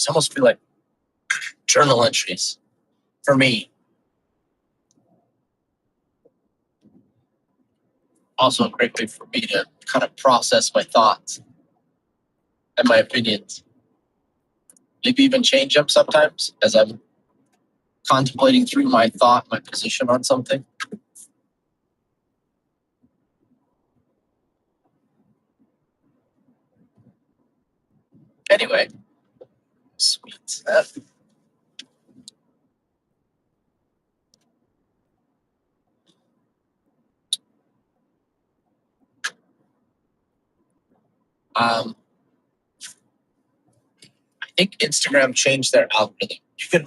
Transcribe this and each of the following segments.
It's almost feel like journal entries for me. Also a great way for me to kind of process my thoughts and my opinions. Maybe even change them sometimes as I'm contemplating through my thought, my position on something. Anyway, sweet. I think Instagram changed their algorithm. You can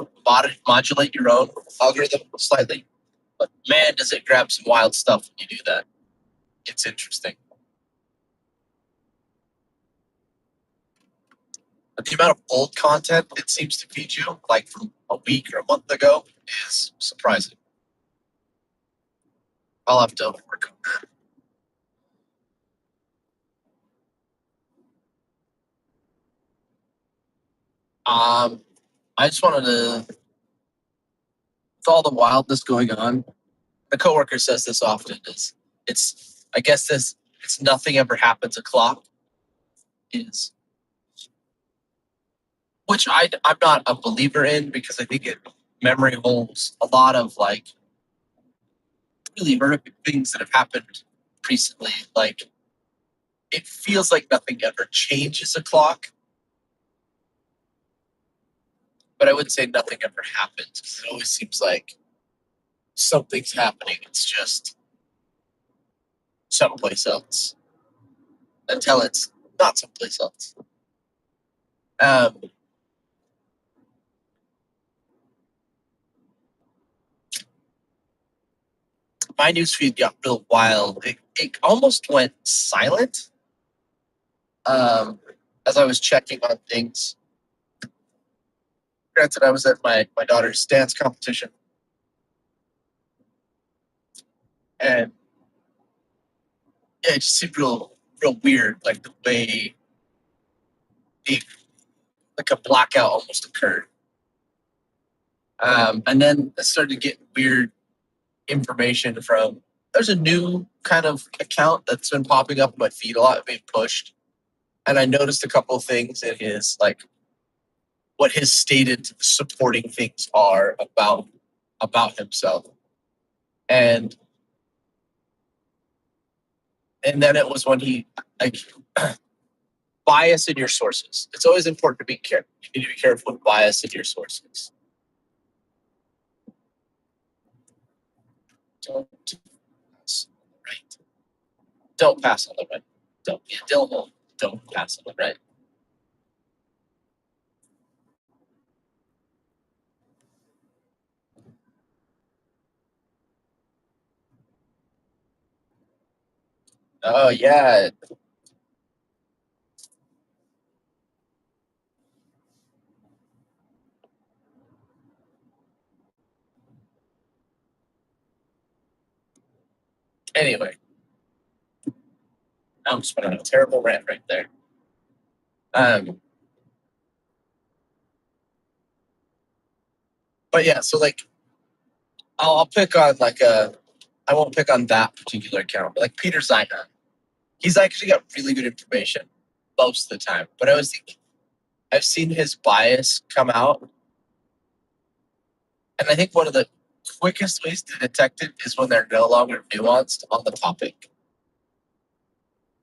modulate your own algorithm slightly, but man, does it grab some wild stuff when you do that. It's interesting. But the amount of old content it seems to feed you, like from a week or a month ago, is surprising. I'll have to work on that. I just wanted to, with all the wildness going on, the coworker says this often is I guess it's nothing ever happens o'clock is, which I'm not a believer in because I think memory holds a lot of like really horrific things that have happened recently. Like it feels like nothing ever changes a clock, but I wouldn't say nothing ever happens because it always seems like something's happening. It's just someplace else until it's not someplace else. My newsfeed got real wild. It almost went silent as I was checking on things. Granted, I was at my daughter's dance competition, and yeah, it just seemed real weird, like the way like a blackout almost occurred. And then I started getting weird information from. There's a new kind of account that's been popping up in my feed a lot, being pushed, and I noticed a couple of things in his like what his stated supporting things are about himself, and then it was when he like bias in your sources. It's always important to be careful. You need to be careful with bias in your sources. Don't pass on the right. Don't pass on the right. Don't be a dildo. Don't pass on the right. Oh yeah. Anyway, I'm just went on a terrible rant right there. But yeah, so like I'll pick on like I won't pick on that particular account, but like Peter Zina. He's actually got really good information most of the time. But I was thinking, I've seen his bias come out, and I think one of the quickest ways to detect it is when they're no longer nuanced on the topic.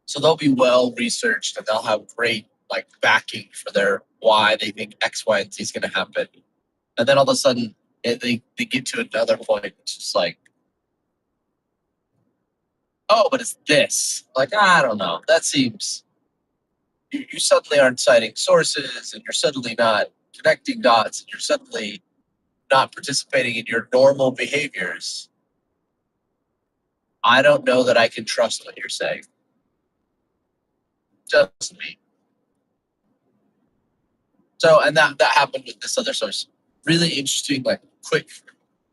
So they'll be well researched and they'll have great like backing for their why they think X, Y, and Z is going to happen. And then all of a sudden they get to another point, it's just like, oh, but it's this. Like, I don't know. That seems you suddenly aren't citing sources and you're suddenly not connecting dots and you're suddenly not participating in your normal behaviors. I don't know that I can trust what you're saying. Just me. So, and that happened with this other source. Really interesting, like quick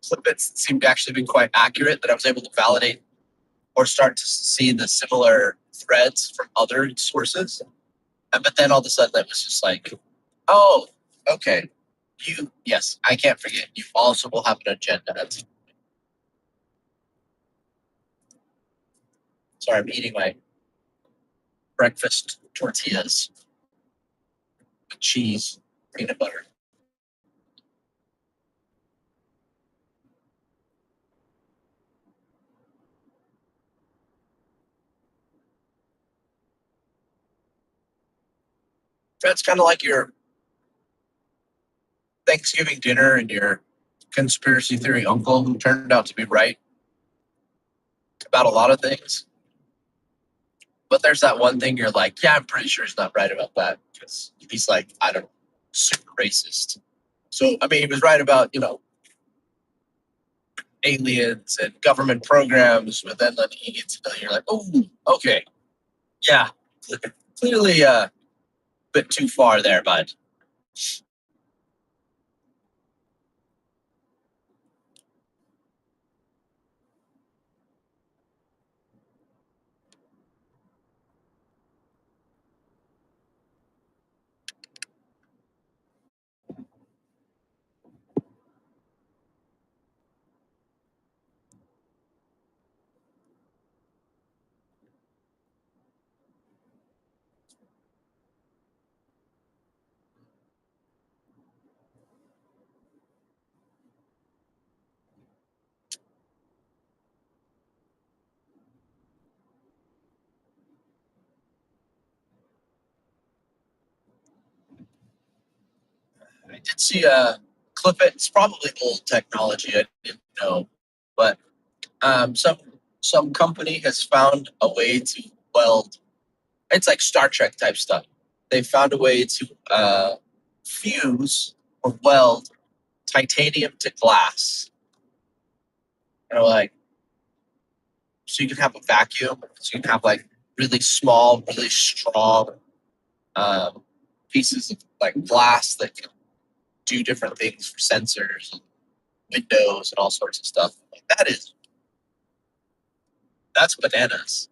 snippets that seemed to actually be quite accurate that I was able to validate or start to see the similar threads from other sources. But then all of a sudden it was just like, oh, Okay. Yes, I can't forget. You also will have an agenda. Sorry, I'm eating my breakfast tortillas with cheese, peanut butter. That's kind of like your Thanksgiving dinner and your conspiracy theory uncle who turned out to be right about a lot of things. But there's that one thing you're like, yeah, I'm pretty sure he's not right about that because he's like, I don't know, super racist. So, I mean, he was right about, aliens and government programs, but then you get to know, you're like, oh, okay, yeah, clearly a bit too far there, bud. I did see a clip. It's probably old technology. I didn't know, but some company has found a way to weld. It's like Star Trek type stuff. They found a way to fuse or weld titanium to glass. Like so you can have a vacuum, so you can have like really small, really strong um, pieces of like glass that can do different things for sensors, and windows, and all sorts of stuff. Like that's bananas.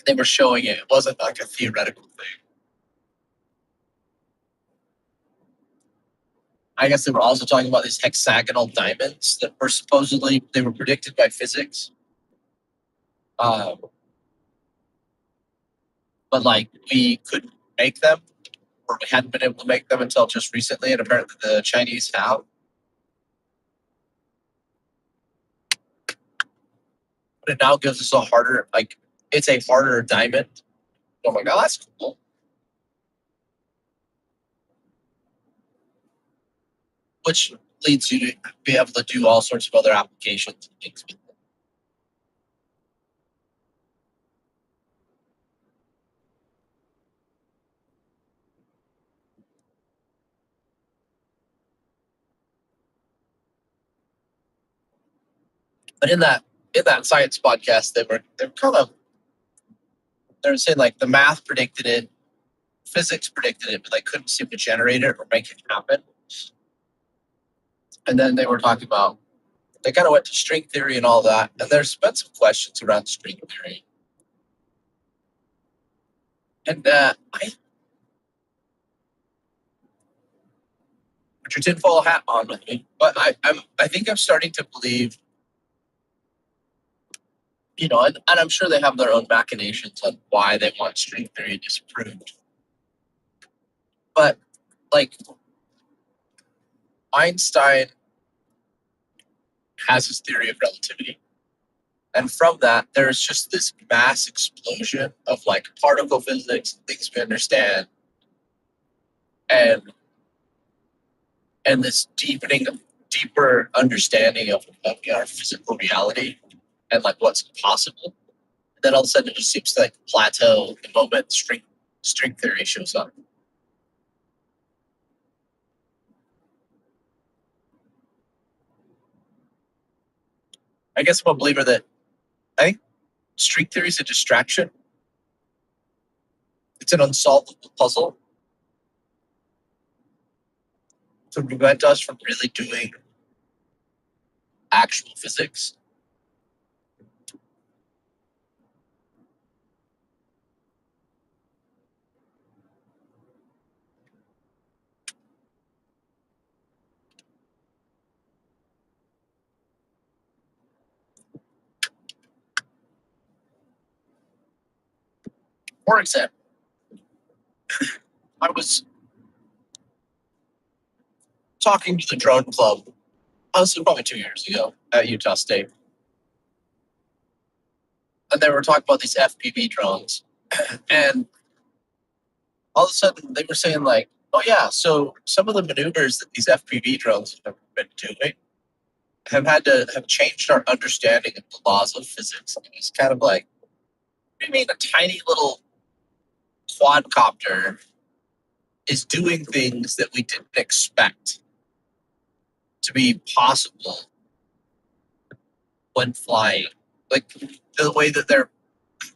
They were showing it. It wasn't like a theoretical thing. I guess they were also talking about these hexagonal diamonds that were supposedly they were predicted by physics. Um, but like we couldn't make them, or we hadn't been able to make them until just recently, and apparently the Chinese have. But it now gives us a harder, like it's a harder diamond. Oh my god, that's cool. Which leads you to be able to do all sorts of other applications and things. But in that science podcast, they were kind of they were saying like the math predicted it, physics predicted it, but they couldn't seem to generate it or make it happen. And then they were talking about they kind of went to string theory and all that. And there's been some questions around string theory. And I put your tinfoil hat on with me, but I think I'm starting to believe, and I'm sure they have their own machinations on why they want string theory disproved. But like Einstein has his theory of relativity. And from that, there's just this mass explosion of like particle physics, things we understand, and this deeper understanding of our physical reality and like what's possible. And then all of a sudden, it just seems to like plateau the moment string theory shows up. I guess I'm a believer that I think string theory is a distraction. It's an unsolvable puzzle. to prevent us from really doing actual physics. For example, I was talking to the drone club, this was probably 2 years ago at Utah State, and they were talking about these FPV drones, and all of a sudden they were saying like, "Oh yeah, so some of the maneuvers that these FPV drones have been doing have changed our understanding of the laws of physics." And it's kind of like, what do you mean a tiny little quadcopter is doing things that we didn't expect to be possible when flying? Like the way that they're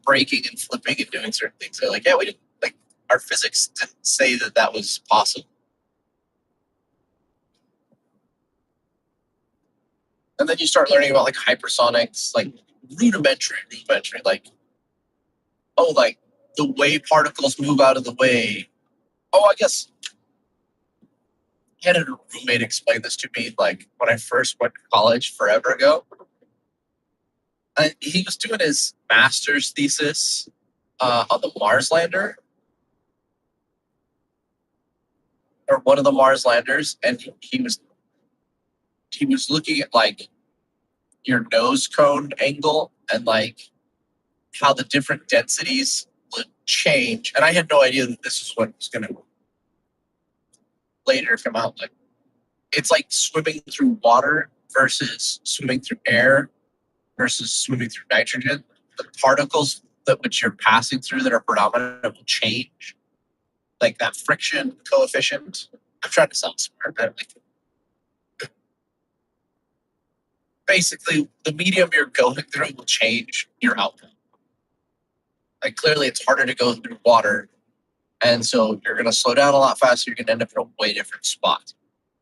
braking and flipping and doing certain things. They're like, yeah, we didn't like our physics didn't say that that was possible. And then you start learning about like hypersonics, like rudimentary, like, oh, like the way particles move out of the way. Oh, I guess I had a roommate explain this to me like when I first went to college forever ago. And he was doing his master's thesis on the Mars lander, or one of the Mars landers, and he was looking at like your nose cone angle and like how the different densities would change. And I had no idea that this is what was going to later come out. Like it's like swimming through water versus swimming through air versus swimming through nitrogen. The particles that which you're passing through that are predominant will change. Like that friction coefficient. I'm trying to sound smart, but like basically the medium you're going through will change your output. Like clearly it's harder to go through water, and so you're going to slow down a lot faster. You're going to end up in a way different spot.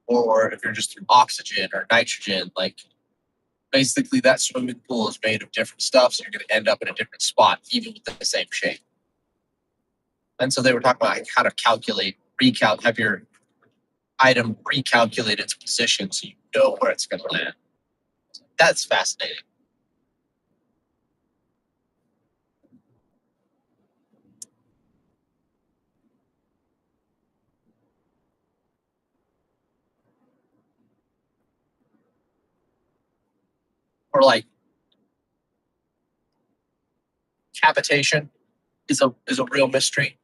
Or if you're just through oxygen or nitrogen, like basically that swimming pool is made of different stuff, so you're going to end up in a different spot, even with the same shape. And so they were talking about like how to have your item recalculate its position so you know where it's going to land. That's fascinating. Or like cavitation is a real mystery.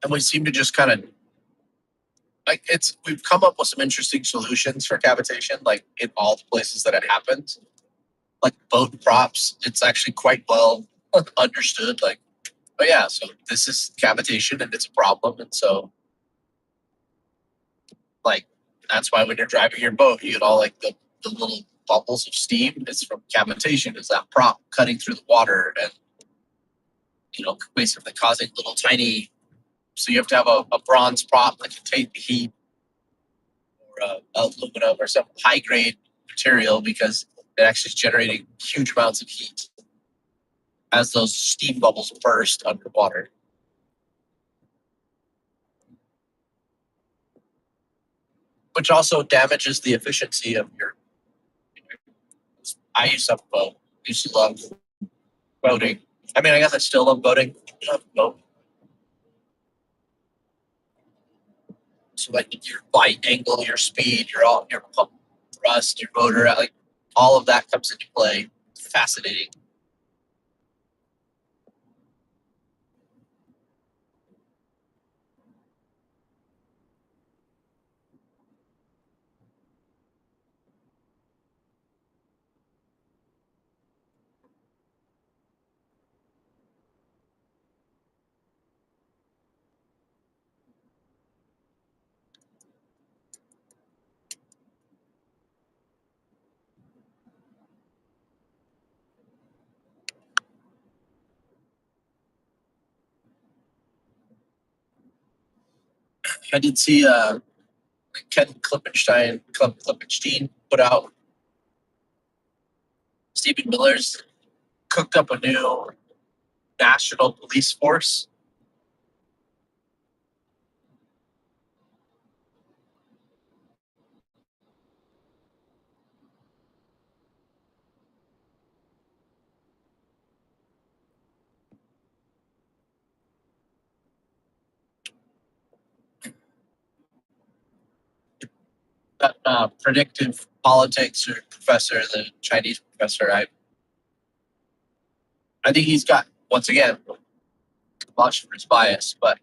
And we seem to just kind of like we've come up with some interesting solutions for cavitation, like in all the places that it happens. Like boat props, it's actually quite well understood. Like, oh yeah, so this is cavitation and it's a problem, and so like that's why when you're driving your boat, you get all like the little bubbles of steam. It's from cavitation. It's that prop cutting through the water and basically causing little tiny. So you have to have a bronze prop that can take the heat, or aluminum or some high grade material because it actually is generating huge amounts of heat as those steam bubbles burst underwater. Which also damages the efficiency of your. I used to have a boat. I used to love boating. I mean, I guess I still love boating. I love boat. So like your light angle, your speed, your pump thrust, your motor, like all of that comes into play. Fascinating. I did see Ken Klippenstein put out Stephen Miller's cooked up a new national police force. That predictive politics or professor, the Chinese professor, I think he's got once again much for his bias, but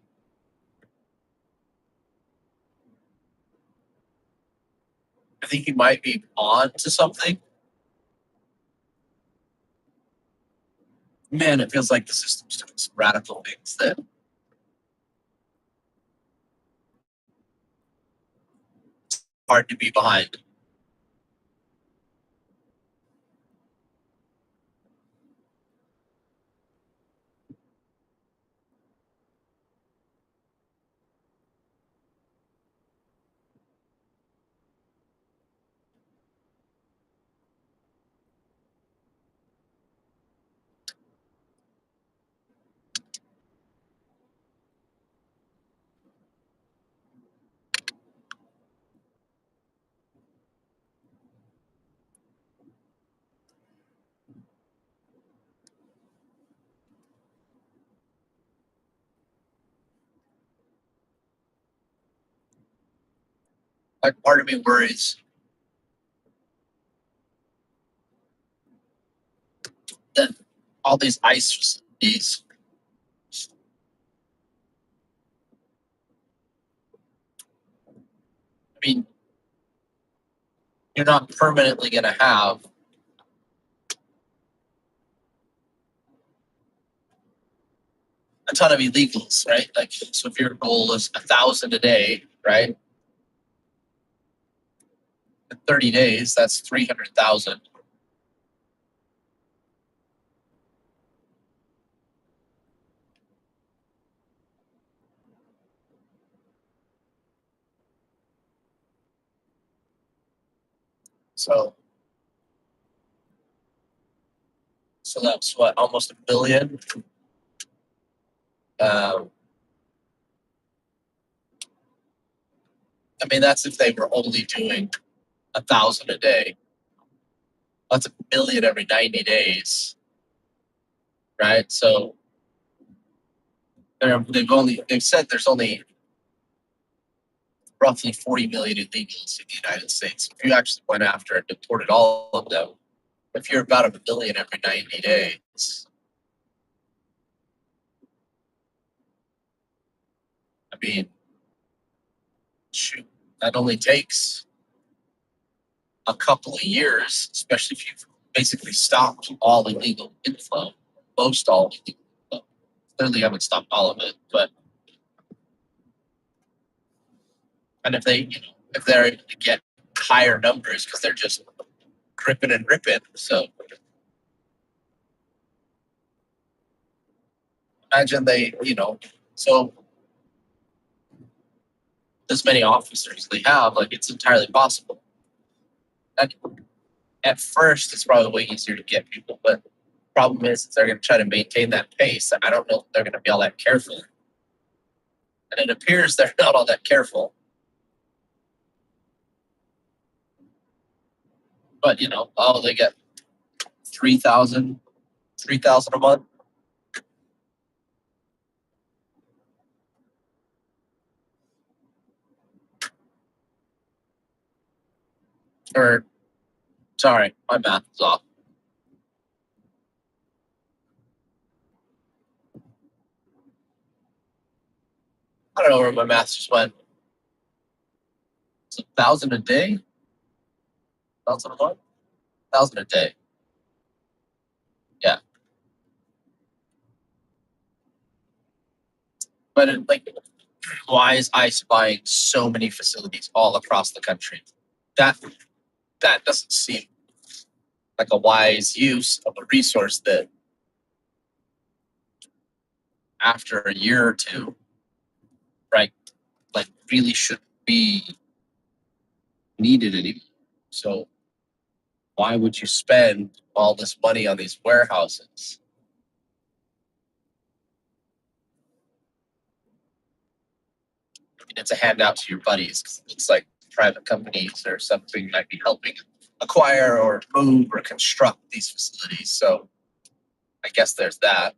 I think he might be on to something. Man, it feels like the system's doing some radical things that hard to be behind. Like part of me worries that all these ICE facilities, I mean, you're not permanently going to have a ton of illegals, right? Like, so if your goal is 1,000 a day, right? In 30 days, that's 300,000. So, so that's what, almost a billion. Um, I mean, that's if they were only doing 1,000 a day. That's a million every 90 days, right? So they've said there's only roughly 40 million illegals in the United States. If you actually went after and deported all of them, if you're about a million every 90 days, I mean, shoot, that only takes a couple of years, especially if you've basically stopped all illegal inflow, most all illegal inflow. Clearly haven't stopped all of it, but and if they, if they're able to get higher numbers because they're just ripping and ripping, so imagine they, so as many officers they have, like it's entirely possible. And at first, it's probably way easier to get people, but the problem is they're going to try to maintain that pace. I don't know if they're going to be all that careful. And it appears they're not all that careful. But, they get 3,000 a month. Or, sorry, my math is off. I don't know where my math just went. It's 1,000 a day? 1,000 a month? 1,000 a day. Yeah. But why is ICE buying so many facilities all across the country? That doesn't seem like a wise use of a resource that after a year or two, right, like really shouldn't be needed anymore. So why would you spend all this money on these warehouses? I mean, it's a handout to your buddies. 'Cause it's like private companies or something might be helping acquire or move or construct these facilities. So I guess there's that.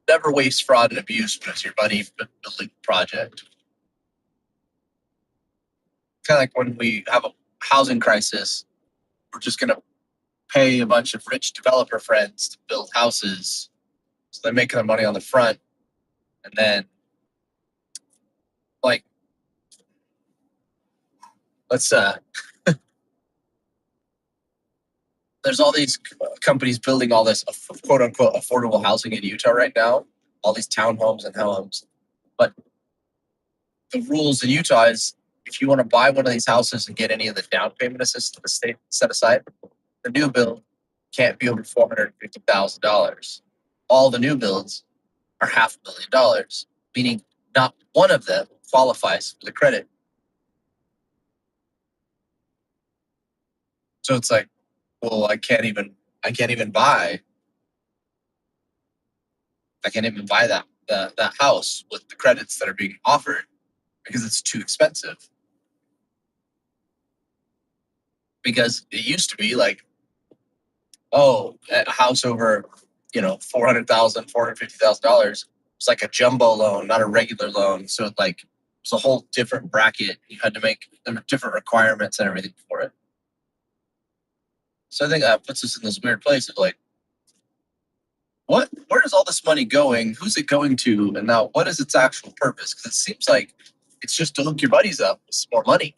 Never waste fraud and abuse when it's your buddy building a project. Kind of like when we have a housing crisis, we're just going to pay a bunch of rich developer friends to build houses. So they're making their money on the front. And then, like, let's, there's all these companies building all this quote unquote affordable housing in Utah right now, all these townhomes and homes. But the rules in Utah is if you want to buy one of these houses and get any of the down payment assistance the state set aside, the new build can't be over $450,000. All the new builds are $500,000, meaning not one of them qualifies for the credit. So it's like, well, I can't even buy that house with the credits that are being offered because it's too expensive. Because it used to be like, oh, a house over, $450,000 it's like a jumbo loan, not a regular loan. So it like it's a whole different bracket. You had to make different requirements and everything for it. So I think that puts us in this weird place of like, where is all this money going? Who's it going to? And now what is its actual purpose? Because it seems like it's just to hook your buddies up with some more money.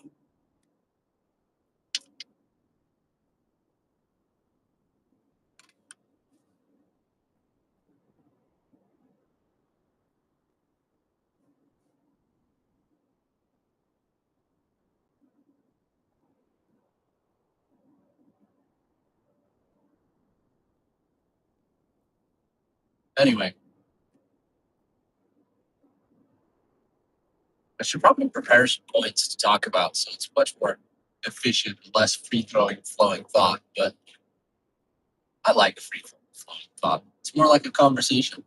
Anyway, I should probably prepare some points to talk about so it's much more efficient, less free flowing thought. But I like free flowing thought. It's more like a conversation.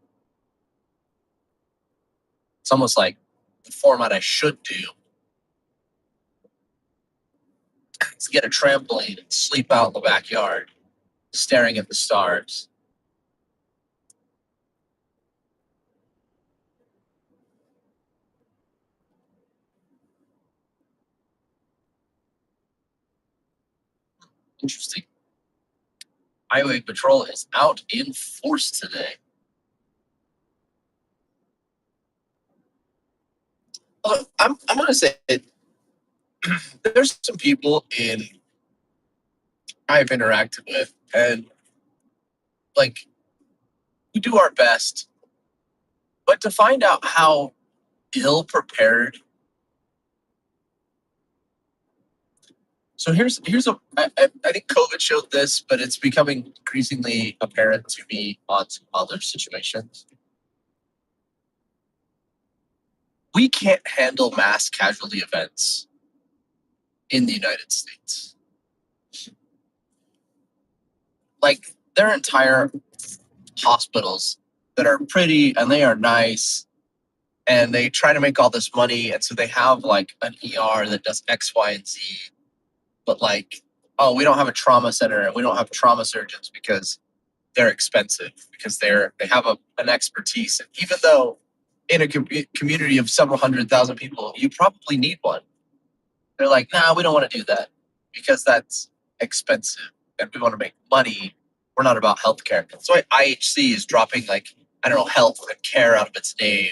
It's almost like the format I should do is get a trampoline and sleep out in the backyard, staring at the stars. Interesting. Highway patrol is out in force today. I'm going to say there's some people I've interacted with, and like we do our best, but to find out how ill prepared. So I think COVID showed this, but it's becoming increasingly apparent to me on some other situations. We can't handle mass casualty events in the United States. Like their entire hospitals that are pretty and they are nice and they try to make all this money. And so they have like an ER that does X, Y, and Z. But like, oh, we don't have a trauma center and we don't have trauma surgeons because they're expensive because they have an expertise. And even though in a community of several 100,000 people, you probably need one. They're like, nah, we don't want to do that because that's expensive and we want to make money. We're not about healthcare. That's why IHC is dropping like, I don't know, health and care out of its name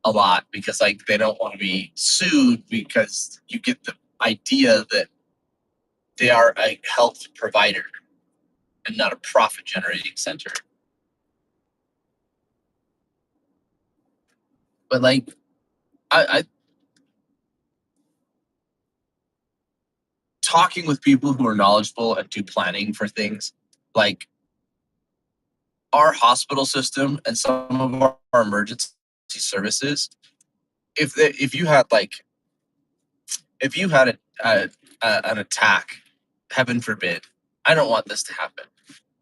a lot because like they don't want to be sued because you get the idea that they are a health provider and not a profit generating center. But like, I talking with people who are knowledgeable and do planning for things like our hospital system and some of our emergency services, if you had like if you had an attack, heaven forbid, I don't want this to happen,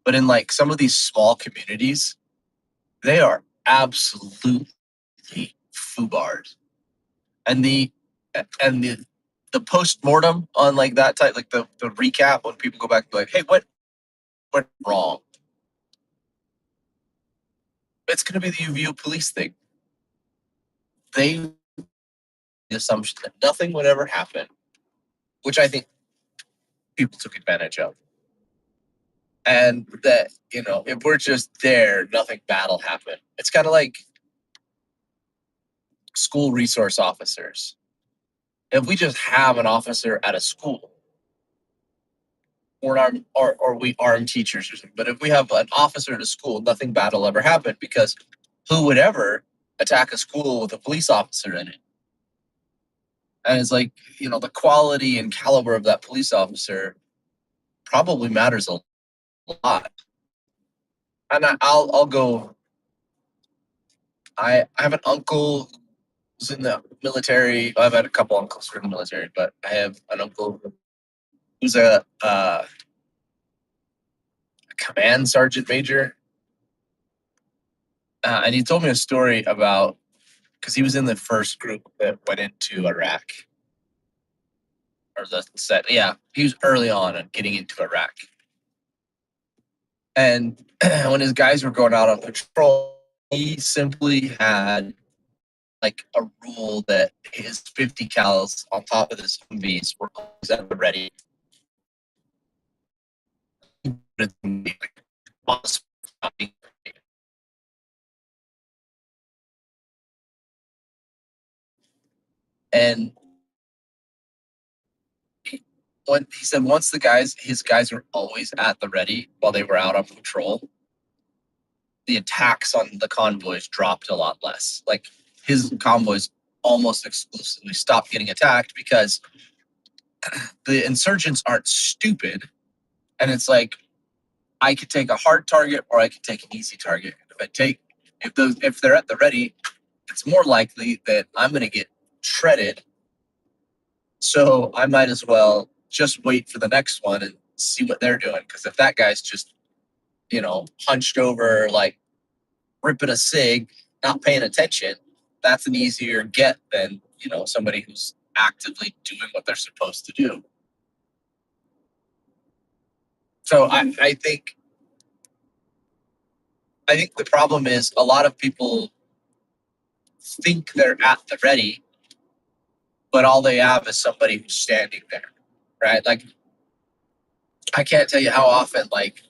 but in like some of these small communities, they are absolutely foobarred, and the post mortem on like that type, like the recap when people go back and be like, hey, what went wrong? It's going to be the UVU police thing. They the assumption that nothing would ever happen, which I think people took advantage of, and that if we're just there, nothing bad will happen. It's kind of like school resource officers. If we just have an officer at a school, or we arm teachers or something, but if we have an officer at a school, nothing bad will ever happen, because who would ever attack a school with a police officer in it? And it's like, the quality and caliber of that police officer probably matters a lot. And I'll go. I have an uncle who's in the military. I've had a couple uncles who are in the military, but I have an uncle who's a command sergeant major, and he told me a story about, because he was in the first group that went into Iraq, or the set. Yeah, he was early on in getting into Iraq, and when his guys were going out on patrol, he simply had like a rule that his 50 cals on top of his Humvees were always at the ready. And when he said once his guys were always at the ready while they were out on patrol, the attacks on the convoys dropped a lot less. Like his convoys almost exclusively stopped getting attacked because the insurgents aren't stupid, and it's like, I could take a hard target or I could take an easy target. If they're at the ready, it's more likely that I'm going to get shredded. So I might as well just wait for the next one and see what they're doing. Because if that guy's just hunched over, like ripping a cig, not paying attention, that's an easier get than somebody who's actively doing what they're supposed to do. So I think the problem is a lot of people think they're at the ready, but all they have is somebody who's standing there, right? Like, I can't tell you how often, like,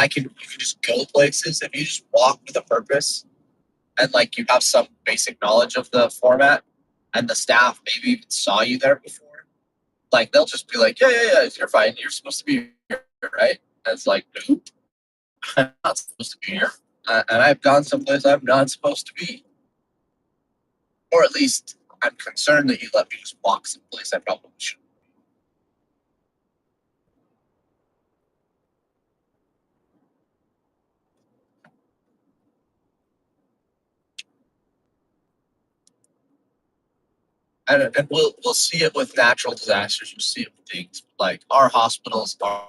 you can just go places if you just walk with a purpose, and like you have some basic knowledge of the format, and the staff maybe even saw you there before. Like, they'll just be like, yeah, you're fine. You're supposed to be here, right? And it's like, no, I'm not supposed to be here. And I've gone someplace I'm not supposed to be. Or at least I'm concerned that you let me just walk someplace I probably shouldn't. And we'll see it with natural disasters. We'll see it with things like our hospitals are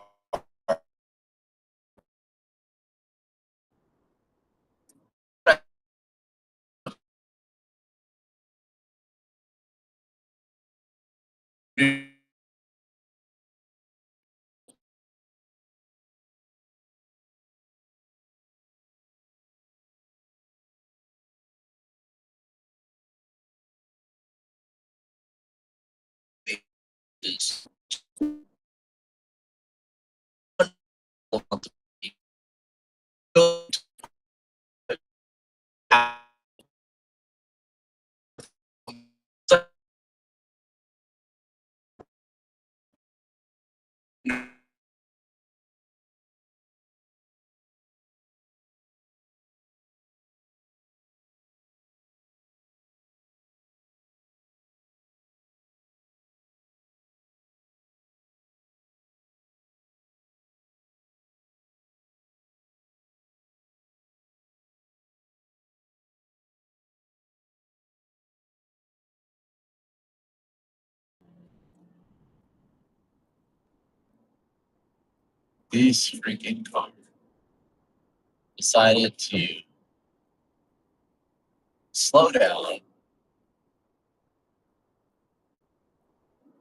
this freaking car decided to slow down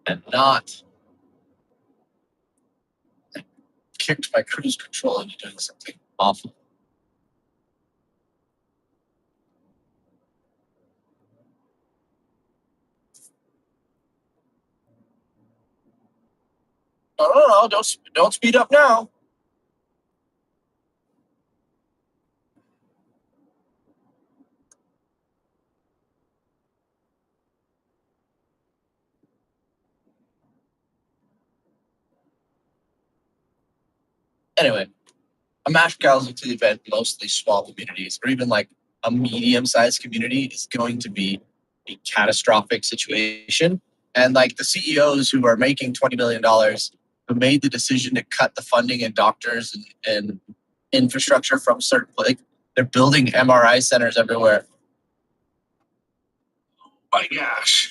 and not kicked my cruise control into doing something awful. No, don't speed up now. Anyway, a mass casualty event, mostly small communities, or even like a medium-sized community, is going to be a catastrophic situation. And like the CEOs who are making $20 million, who made the decision to cut the funding in doctors and infrastructure from certain, like they're building MRI centers everywhere. My gosh.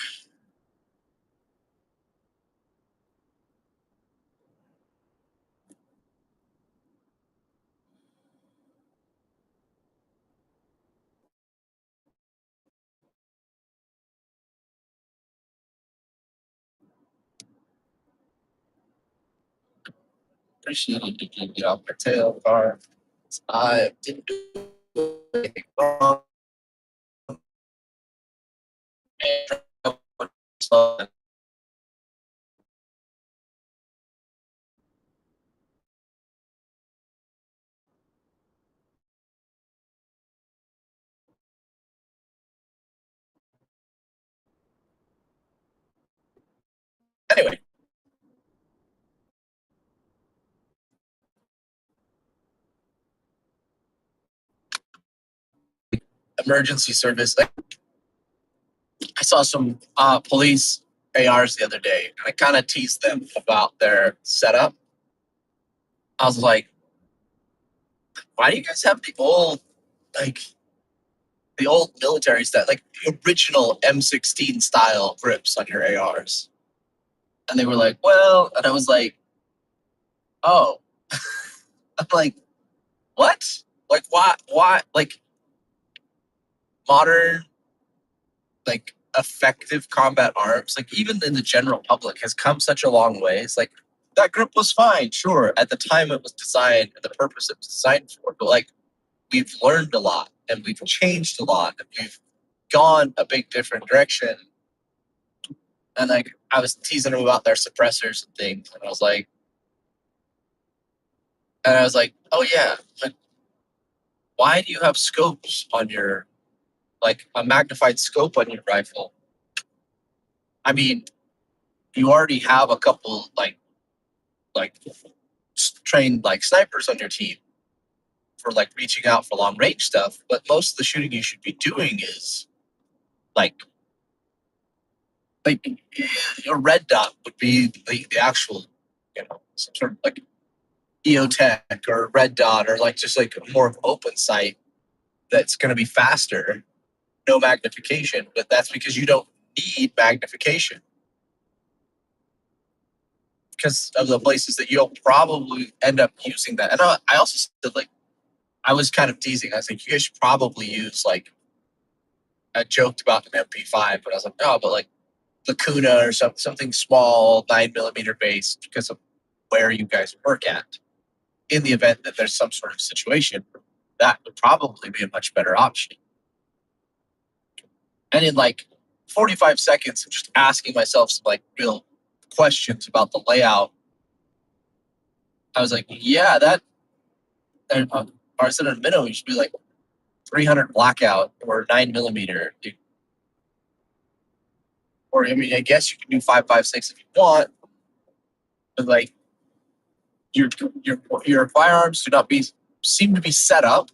Appreciate it to get off my tail car. I didn't do anything wrong. Anyway, emergency service. I saw some police ARs the other day, and I kind of teased them about their setup. I was like, "Why do you guys have like the old military stuff, like the original M16 style grips on your ARs?" And they were like, "Well," and I was like, "Oh," I'm like, "What? Like, why? Why? Like modern, like effective combat arms, like even in the general public, has come such a long ways. Like that grip was fine, sure, at the time it was designed and the purpose it was designed for, but like we've learned a lot and we've changed a lot and we've gone a big different direction." And like I was teasing them about their suppressors and things, and I was like, "Oh yeah, like why do you have scopes on your, like a magnified scope on your rifle? I mean, you already have a couple like trained like snipers on your team for like reaching out for long range stuff, but most of the shooting you should be doing is like like a red dot would be the actual, some sort of like EOTech or red dot, or like just like more of open sight that's going to be faster, no magnification. But that's because you don't need magnification because of the places that you'll probably end up using that. And I also said, like, I was kind of teasing. I was like, you guys should probably use like, I joked about an MP5, but I was like, no, but like Lacuna or something small, 9mm base, because of where you guys work at. In the event that there's some sort of situation, that would probably be a much better option. And in like 45 seconds of just asking myself some like real questions about the layout, I was like, yeah, that, or instead of minnow, you should be like 300 blackout or 9mm. Or I mean, I guess you can do 5.56 if you want, but like your your firearms do not seem to be set up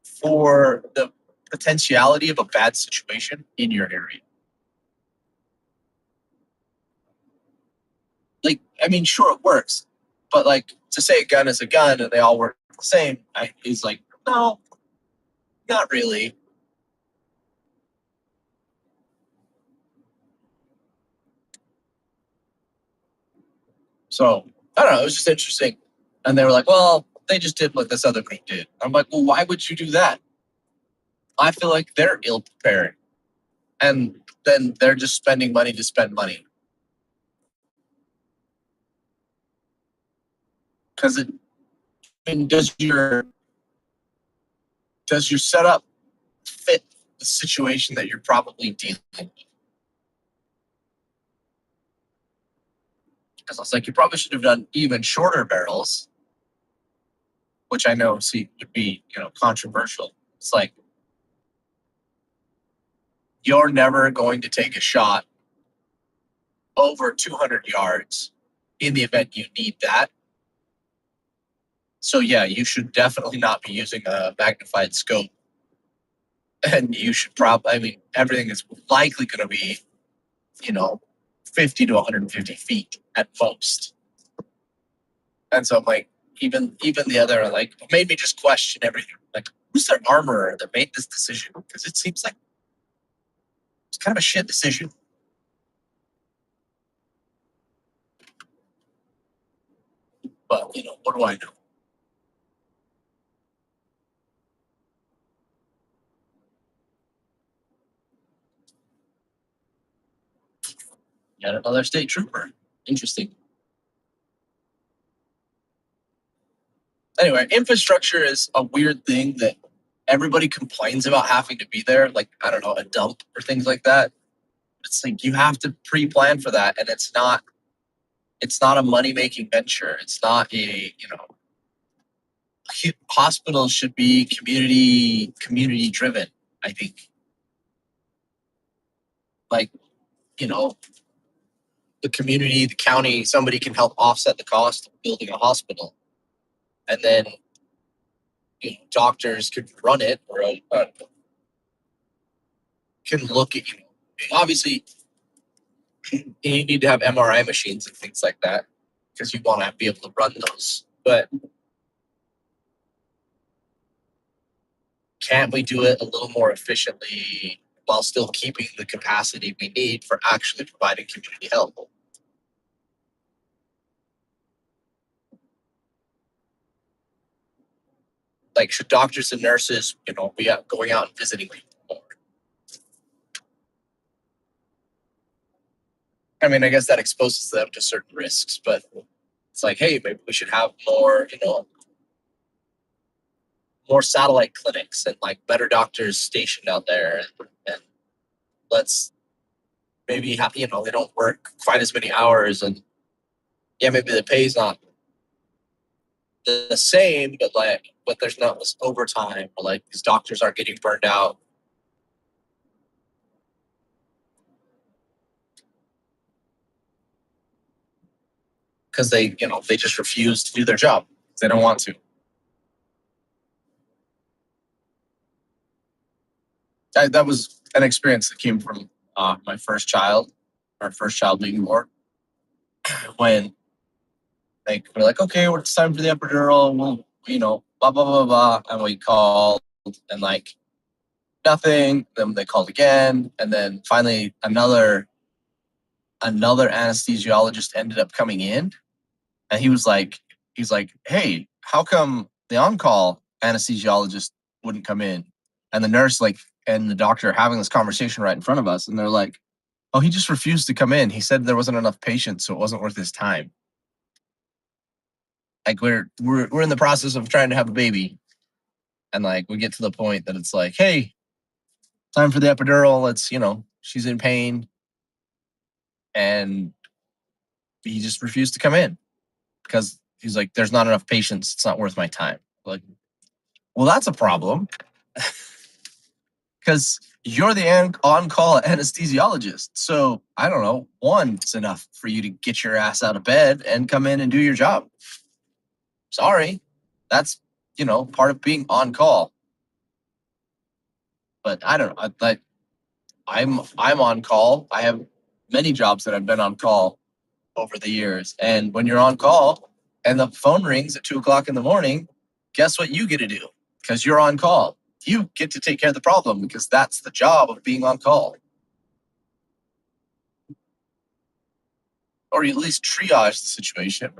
for the potentiality of a bad situation in your area. Like, I mean, sure, it works, but like to say a gun is a gun and they all work the same, is like, no, not really. So I don't know. It was just interesting. And they were like, well, they just did what this other group did. I'm like, well, why would you do that? I feel like they're ill prepared. And then they're just spending money to spend money. Because I mean, does your setup fit the situation that you're probably dealing with? Because I was like, you probably should have done even shorter barrels, which I know would be controversial. It's like you're never going to take a shot over 200 yards in the event you need that. So yeah, you should definitely not be using a magnified scope, and you should probably. I mean, everything is likely going to be, 50 to 150 feet at most. And so I'm like, even the other like made me just question everything. Like, who's their armorer that made this decision? Because it seems like it's kind of a shit decision. But what do I know? Yet another state trooper. Interesting. Anyway, infrastructure is a weird thing that everybody complains about having to be there, like I don't know, a dump or things like that. It's like you have to pre-plan for that, and it's not a money-making venture. It's not hospitals should be community driven. I think, like you know, the community, the county, somebody can help offset the cost of building a hospital, and then doctors could run it or can look at obviously you need to have MRI machines and things like that because you want to be able to run those. But can't we do it a little more efficiently while still keeping the capacity we need for actually providing community health? Like, should doctors and nurses, be out, going out and visiting people more? I mean, I guess that exposes them to certain risks, but it's like, hey, maybe we should have more satellite clinics and like better doctors stationed out there, and let's maybe have, they don't work quite as many hours, and yeah, maybe the pay's not the same, but there's not this overtime, or like these doctors aren't getting burned out because they just refuse to do their job. They don't want to. That was an experience that came from my first child, our first child being born, when like we're like, okay, it's time for the epidural. We'll, blah blah blah blah, and we called and like nothing. Then they called again, and then finally another anesthesiologist ended up coming in, and he's like, hey, how come the on-call anesthesiologist wouldn't come in? And the nurse and the doctor are having this conversation right in front of us, and they're like, oh, he just refused to come in. He said there wasn't enough patients, so it wasn't worth his time. Like we're in the process of trying to have a baby, and like we get to the point that it's like, hey, time for the epidural. Let's, she's in pain, and he just refused to come in because he's like, there's not enough patients. It's not worth my time. Like, well, that's a problem because you're the on-call anesthesiologist. So I don't know, one's enough for you to get your ass out of bed and come in and do your job. Sorry, that's part of being on call. But I don't know. I'm on call. I have many jobs that I've been on call over the years, and when you're on call and the phone rings at 2:00 in the morning, guess what you get to do? Because you're on call, you get to take care of the problem because that's the job of being on call, or you at least triage the situation.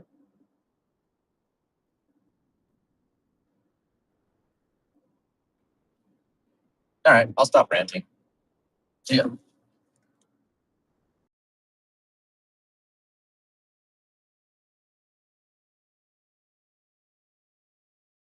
All right, I'll stop ranting. See ya.